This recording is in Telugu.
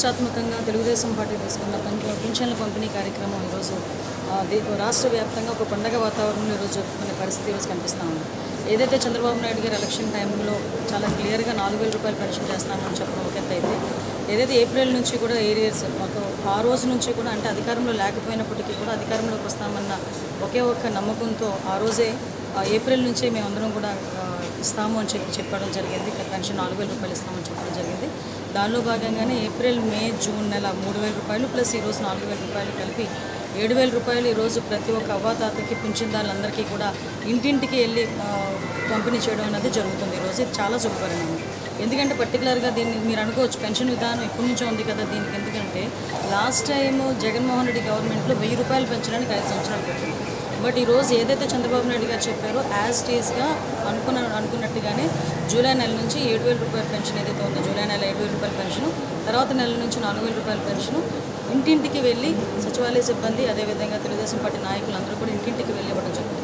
ప్రతిష్టాత్మకంగా తెలుగుదేశం పార్టీ తీసుకున్న పింఛన్ల పంపిణీ కార్యక్రమం ఈరోజు రాష్ట్ర వ్యాప్తంగా ఒక పండగ వాతావరణంలో ఈరోజు జరుపుకునే పరిస్థితి ఈరోజు కనిపిస్తూ ఉంది. ఏదైతే చంద్రబాబు నాయుడు గారు ఎలక్షన్ టైంలో చాలా క్లియర్గా 4,000 రూపాయలు పెన్షన్ చేస్తామని చెప్పడం ఒక ఎత్తు అయితే, ఏదైతే ఏప్రిల్ నుంచి కూడా ఏరియాస్ ఆ రోజు నుంచి కూడా అంటే అధికారంలో లేకపోయినప్పటికీ కూడా అధికారంలోకి వస్తామన్న ఒకే ఒక్క నమ్మకంతో ఆ రోజే ఏప్రిల్ నుంచే మేమందరం కూడా ఇస్తాము అని చెప్పడం జరిగింది. పెన్షన్ 4,000 రూపాయలు ఇస్తామని చెప్పడం జరిగింది. దానిలో భాగంగానే ఏప్రిల్, మే, జూన్ నెల 3,000 రూపాయలు ప్లస్ ఈరోజు 4,000 రూపాయలు కలిపి 7,000 రూపాయలు ఈరోజు ప్రతి ఒక్క అవ్వాతాతకి పింఛన్దారులందరికీ కూడా ఇంటింటికి వెళ్ళి పంపిణీ చేయడం అనేది జరుగుతుంది. ఈరోజు ఇది చాలా శుభపరిణామం. ఎందుకంటే పర్టికులర్గా దీన్ని మీరు అనుకోవచ్చు పెన్షన్ విధానం ఎప్పటి నుంచో ఉంది కదా దీనికి, ఎందుకంటే లాస్ట్ టైం జగన్మోహన్ రెడ్డి గవర్నమెంట్లో 1,000 రూపాయలు పెంచడానికి 5 సంవత్సరాలు పట్టింది. బట్ ఈరోజు ఏదైతే చంద్రబాబు నాయుడు గారు చెప్పారో యాజ్ టీజ్గా అనుకున్నట్టుగానే జూలై నెల నుంచి 7,000 రూపాయల పెన్షన్ ఏదైతే ఉందో, జూలై నెల 7,000 రూపాయల పెన్షను, తర్వాత నెల నుంచి 4,000 రూపాయల పెన్షను ఇంటింటికి వెళ్ళి సచివాలయ సిబ్బంది అదేవిధంగా తెలుగుదేశం పార్టీ నాయకులు అందరూ కూడా ఇంటింటికి వెళ్ళి ఇవ్వడం జరుగుతుంది.